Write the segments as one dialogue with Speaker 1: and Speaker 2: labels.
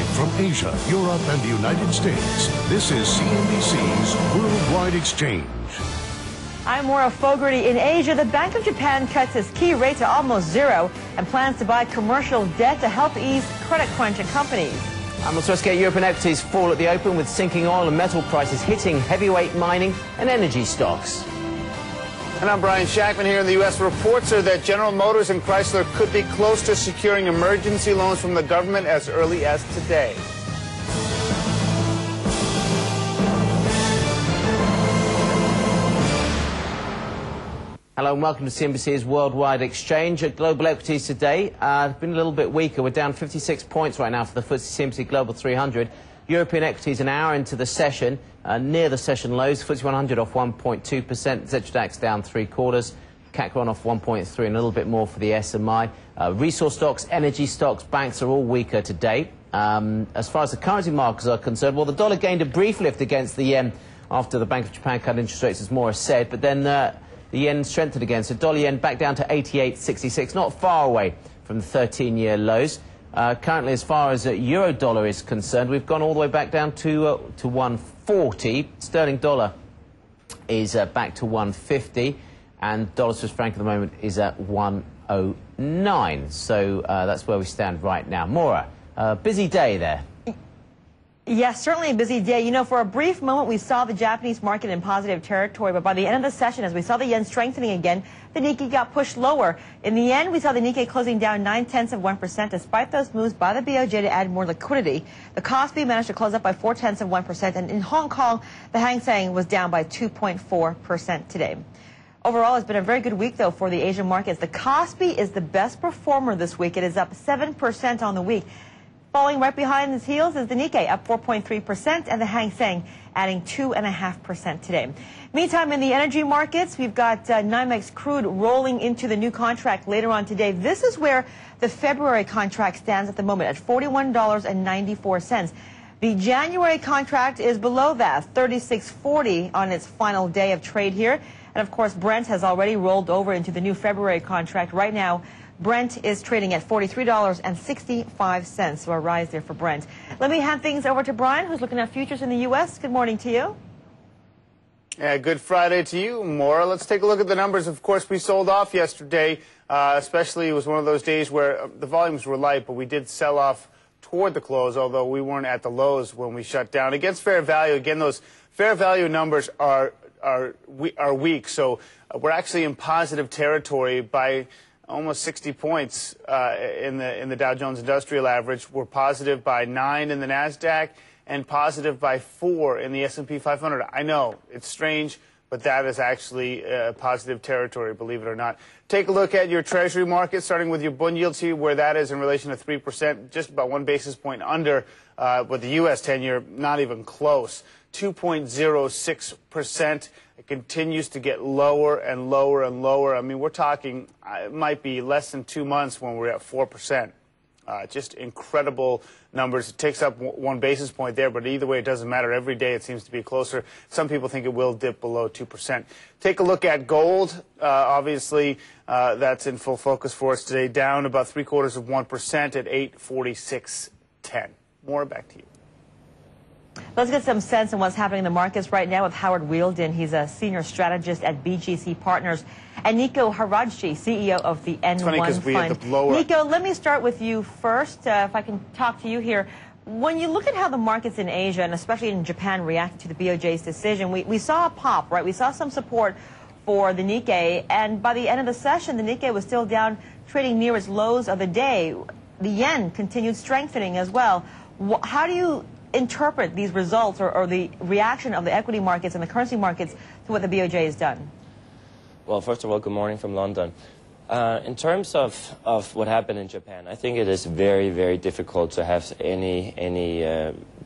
Speaker 1: Live from Asia, Europe, and the United States, this is CNBC's Worldwide Exchange.
Speaker 2: I'm Maura Fogarty. In Asia, the Bank of Japan cuts its key rate to almost zero and plans to buy commercial debt to help ease credit crunch in companies.
Speaker 3: And let's just get European equities fall at the open with sinking oil and metal prices hitting heavyweight mining and energy stocks.
Speaker 4: And I'm Brian Shackman here in the U.S. Reports are that General Motors and Chrysler could be close to securing emergency loans from the government as early as today.
Speaker 3: Hello and welcome to CNBC's Worldwide Exchange. At global equities today, been a little bit weaker. We're down 56 points right now for the FTSE CNBC Global 300. European equities an hour into the session, near the session lows. FTSE 100 off 1.2%, ZDAX down 3/4, CAC 1 off 1.3, and a little bit more for the SMI. Resource stocks, energy stocks, banks are all weaker today. As far as the currency markets are concerned, well, the dollar gained a brief lift against the yen after the Bank of Japan cut interest rates, as Maura said, but then the yen strengthened again, so dollar yen back down to 88.66, not far away from the 13-year lows. Currently, as far as euro dollar is concerned, we've gone all the way back down to 140. Sterling dollar is back to 150, and dollar Swiss franc at the moment is at 109. So that's where we stand right now. Maura, busy day there.
Speaker 2: Yes, certainly a busy day. You know, for a brief moment, we saw the Japanese market in positive territory, but by the end of the session, as we saw the yen strengthening again, the Nikkei got pushed lower. In the end, we saw the Nikkei closing down 0.9%, despite those moves by the BOJ to add more liquidity. The Kospi managed to close up by 0.4%, and in Hong Kong, the Hang Seng was down by 2.4% today. Overall, it's been a very good week, though, for the Asian markets. The Kospi is the best performer this week. It is up 7% on the week. Falling right behind its heels is the Nikkei, up 4.3%, and the Hang Seng adding 2.5% today. Meantime, in the energy markets, we've got NYMEX crude rolling into the new contract later on today. This is where the February contract stands at the moment, at $41.94. The January contract is below that, $36.40 on its final day of trade here. And, of course, Brent has already rolled over into the new February contract. Right now, Brent is trading at $43.65, so a rise there for Brent. Let me hand things over to Brian, who's looking at futures in the U.S. Good morning to you.
Speaker 4: Yeah, good Friday to you, Maura. Let's take a look at the numbers. Of course, we sold off yesterday, especially it was one of those days where the volumes were light, but we did sell off toward the close, although we weren't at the lows when we shut down. Against fair value, again, those fair value numbers are weak, so we're actually in positive territory by almost 60 points in the Dow Jones Industrial Average. We're positive by 9 in the NASDAQ and positive by 4 in the S&P 500. I know, it's strange, but that is actually positive territory, believe it or not. Take a look at your Treasury market, starting with your bond yield, see where that is in relation to 3%, just about 1 basis point under, with the U.S. 10-year not even close. 2.06%. It continues to get lower and lower and lower. I mean, we're talking, it might be less than 2 months when we're at 4%. Just incredible numbers. It takes up 1 basis point there, but either way, it doesn't matter. Every day it seems to be closer. Some people think it will dip below 2%. Take a look at gold. Obviously, that's in full focus for us today, down about 0.75% at $846.10. More, back to you.
Speaker 2: Let's get some sense on what's happening in the markets right now with Howard Wheeldon. He's a senior strategist at BGC Partners. And Nicu Harajchi, CEO of the N1 Fund. Nicu, let me start with you first, if I can talk to you here. When you look at how the markets in Asia, and especially in Japan, reacted to the BOJ's decision, we saw a pop, right? We saw some support for the Nikkei, and by the end of the session, the Nikkei was still down, trading near its lows of the day. The yen continued strengthening as well. How do you interpret these results or the reaction of the equity markets and the currency markets to what the BOJ has done?
Speaker 5: Well, first of all, good morning from London. In terms of what happened in Japan, I think it is very, very difficult to have any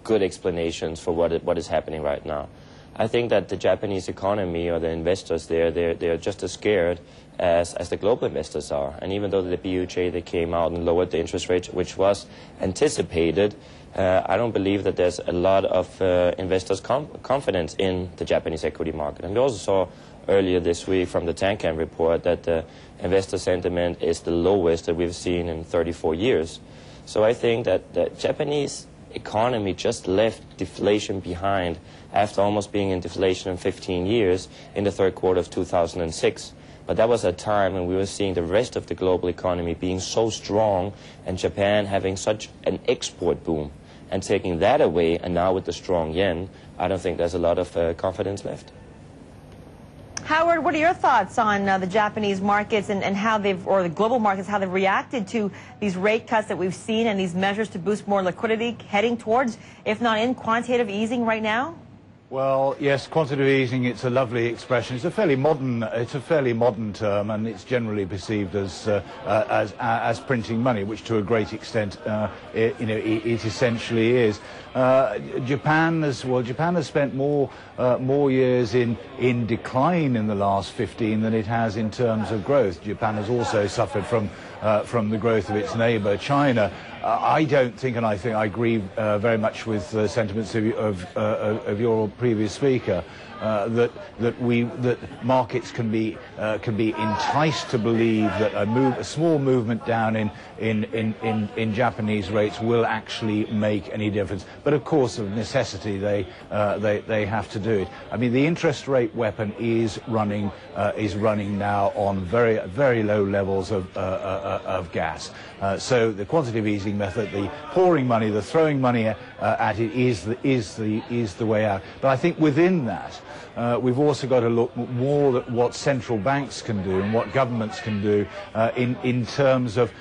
Speaker 5: good explanations for what is happening right now. I think that the Japanese economy or the investors there, they're just as scared as the global investors are. And even though the BOJ, they came out and lowered the interest rate, which was anticipated, I don't believe that there's a lot of investors' confidence in the Japanese equity market. And we also saw earlier this week from the Tankan report that investor sentiment is the lowest that we've seen in 34 years. So I think that the Japanese economy just left deflation behind after almost being in deflation in 15 years in the third quarter of 2006. But that was a time when we were seeing the rest of the global economy being so strong and Japan having such an export boom. And taking that away, and now with the strong yen, I don't think there's a lot of confidence left.
Speaker 2: Howard, what are your thoughts on the Japanese markets and how they've, or the global markets, how they've reacted to these rate cuts that we've seen and these measures to boost more liquidity heading towards, if not in, quantitative easing right now?
Speaker 6: Well, yes, quantitative easing, it's a lovely expression. It's a fairly modern term, and it's generally perceived as printing money, which to a great extent, it essentially is. Japan has spent more years in decline in the last 15 than it has in terms of growth. Japan has also suffered from the growth of its neighbour, China. I don't think, and I agree very much with the sentiments of your previous speaker, that markets can be enticed to believe that a small movement down in Japanese rates will actually make any difference. But of course, of necessity, they have to do it. I mean, the interest rate weapon is running now on very low levels of gas. So the quantitative easing method, the pouring money, the throwing money at it is the way out. But I think within that, we've also got to look more at what central banks can do and what governments can do in terms of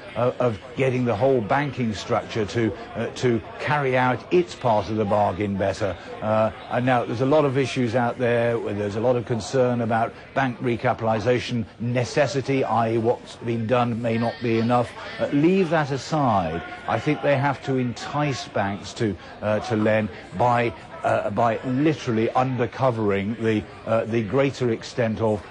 Speaker 6: getting the whole banking structure to carry out its part of the bargain better. And now there's a lot of issues out there where there's a lot of concern about bank recapitalisation necessity, i.e. what's been done may not be enough. Leave that aside. I think they have to entice banks to lend by literally undercovering the greater extent of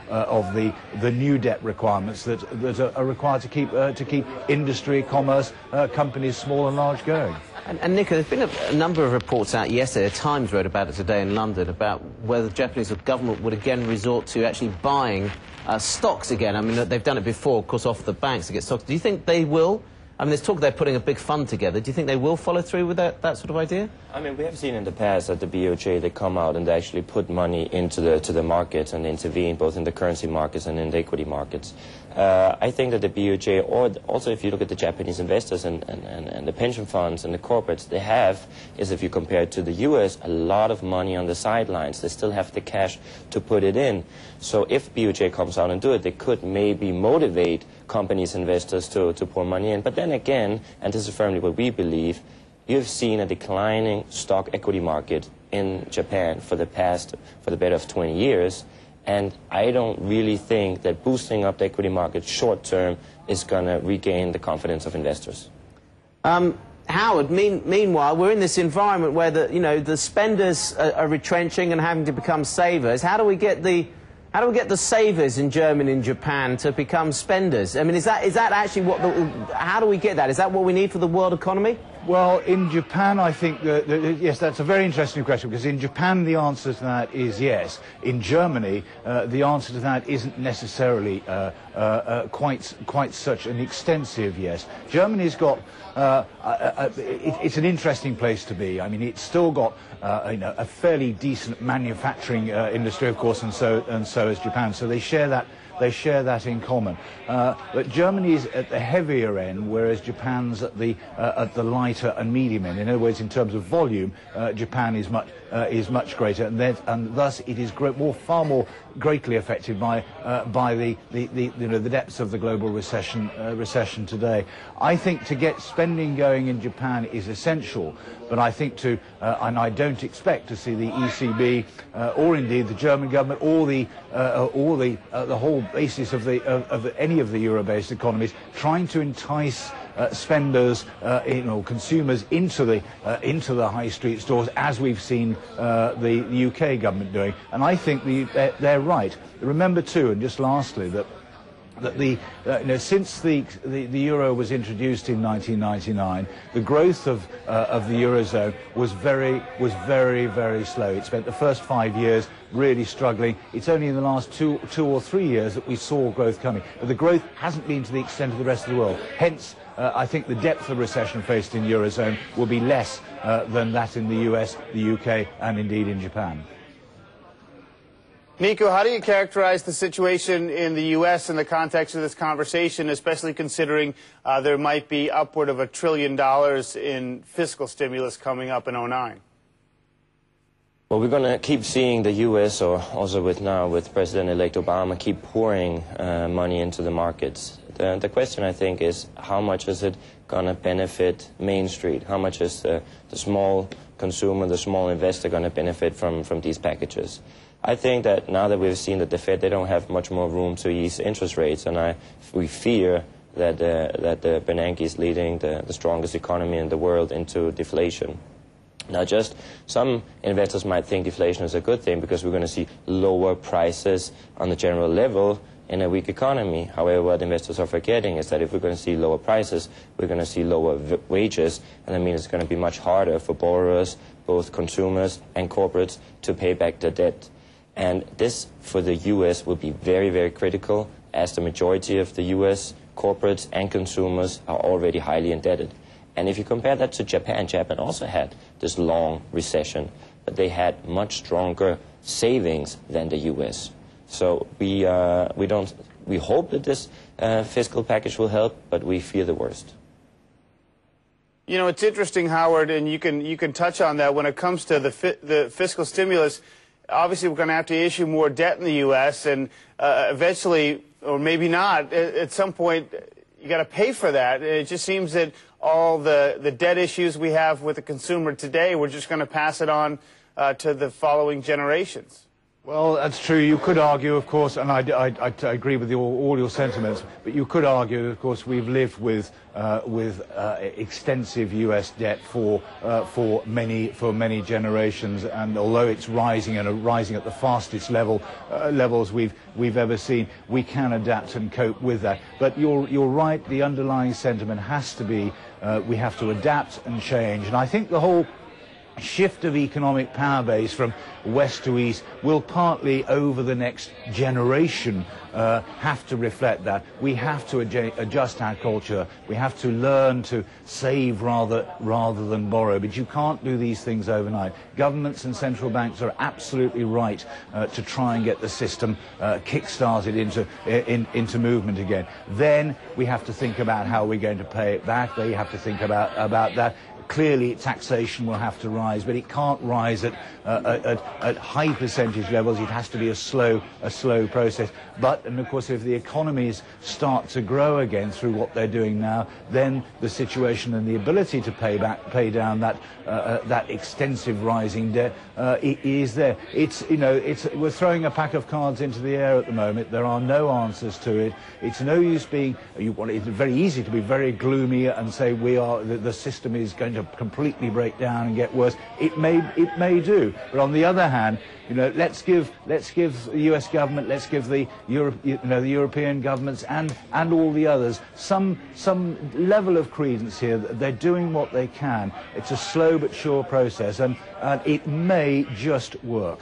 Speaker 6: the new debt requirements that are required to keep industry, commerce, companies, small and large, going.
Speaker 3: And Nico, there's been a number of reports out yesterday. The Times wrote about it today in London about whether the Japanese government would again resort to actually buying stocks again. I mean, they've done it before, of course, off the banks to get stocks. Do you think they will? I mean, there's talk they're putting a big fund together. Do you think they will follow through with that sort of idea?
Speaker 5: I mean, we have seen in the past that the BOJ, they come out and they actually put money into the markets and intervene both in the currency markets and in the equity markets. I think that the BOJ, or also if you look at the Japanese investors and the pension funds and the corporates, they have, is if you compare it to the US, a lot of money on the sidelines. They still have the cash to put it in. So if BOJ comes out and do it, they could maybe motivate companies, investors to pour money in. But then again, and this is firmly what we believe, you've seen a declining stock equity market in Japan for the better of 20 years. And I don't really think that boosting up the equity market short term is going to regain the confidence of investors.
Speaker 3: Howard, meanwhile, we're in this environment where the spenders are retrenching and having to become savers. How do we get the savers in Germany and Japan to become spenders? I mean, is that actually how do we get that? Is that what we need for the world economy?
Speaker 6: Well, in Japan, I think yes, that's a very interesting question, because in Japan the answer to that is yes. In Germany, the answer to that isn't necessarily quite such an extensive yes. Germany's got it's an interesting place to be. I mean, it's still got a fairly decent manufacturing industry, of course, and so has Japan. So they share that. They share that in common. But Germany's at the heavier end, whereas Japan's at the lighter and medium end. In other words, in terms of volume, Japan is much greater, and thus it is far more greatly affected by the depths of the global recession today. I think to get spending going in Japan is essential, but I think and I don't expect to see the ECB or indeed the German government or the whole basis of any of the euro-based economies trying to entice spenders, consumers into the high street stores, as we've seen the UK government doing. And I think they're right. Remember too, and just lastly, that since the euro was introduced in 1999, the growth of the eurozone was very slow. It spent the first 5 years really struggling. It's only in the last two or three years that we saw growth coming. But the growth hasn't been to the extent of the rest of the world. Hence I think the depth of recession faced in Eurozone will be less than that in the US, the UK, and indeed in Japan.
Speaker 4: Nicu, how do you characterize the situation in the U.S. in the context of this conversation, especially considering there might be upward of $1 trillion in fiscal stimulus coming up in '09?
Speaker 5: Well, we're going to keep seeing the U.S., or also with President-elect Obama, keep pouring money into the markets. The question, I think, is how much is it going to benefit Main Street? How much is the small consumer, the small investor going to benefit from these packages? I think that now that we've seen that the Fed, they don't have much more room to ease interest rates, and we fear that the Bernanke is leading the strongest economy in the world into deflation. Now, just some investors might think deflation is a good thing because we're going to see lower prices on the general level in a weak economy. However, what investors are forgetting is that if we're going to see lower prices, we're going to see lower wages, and that means it's going to be much harder for borrowers, both consumers and corporates, to pay back their debt. And this, for the U.S., will be very, very critical, as the majority of the U.S. corporates and consumers are already highly indebted. And if you compare that to Japan, Japan also had this long recession, but they had much stronger savings than the U.S. So we hope that this fiscal package will help, but we fear the worst.
Speaker 4: You know, it's interesting, Howard, and you can touch on that when it comes to the fiscal stimulus. Obviously, we're going to have to issue more debt in the U.S., and eventually, or maybe not, at some point, you got to pay for that. It just seems that all the debt issues we have with the consumer today, we're just going to pass it on to the following generations.
Speaker 6: Well, that's true. You could argue, of course, and I agree with all your sentiments, but you could argue, of course, we've lived with extensive U.S. debt for many generations, and although it's rising and rising at the fastest levels we've ever seen, we can adapt and cope with that. But you're right. The underlying sentiment has to be we have to adapt and change, and I think the whole shift of economic power base from west to east will partly over the next generation have to reflect that. We have to adjust our culture. We have to learn to save rather than borrow. But you can't do these things overnight. Governments and central banks are absolutely right to try and get the system kick-started into movement again. Then we have to think about how we're going to pay it back. They have to think about that. Clearly, taxation will have to rise, but it can't rise at high percentage levels. It has to be a slow process. And of course, if the economies start to grow again through what they're doing now, then the situation and the ability to pay down that extensive rising debt is there. We're throwing a pack of cards into the air at the moment. There are no answers to it. It's no use being. It's very easy to be very gloomy and say the system is going to completely break down and get worse. It may do, but on the other hand, let's give the U.S. government, let's give the European governments and all the others some level of credence here that they're doing what they can. It's a slow but sure process, and it may just work.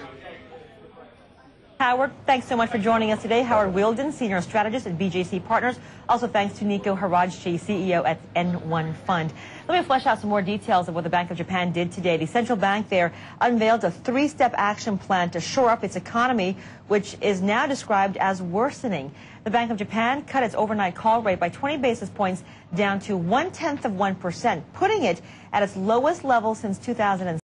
Speaker 2: Howard, thanks so much for joining us today. Howard Wielden, Senior Strategist at BJC Partners. Also thanks to Nicu Harajchi, CEO at N1 Fund. Let me flesh out some more details of what the Bank of Japan did today. The central bank there unveiled a three-step action plan to shore up its economy, which is now described as worsening. The Bank of Japan cut its overnight call rate by 20 basis points down to 0.1%, putting it at its lowest level since 2006.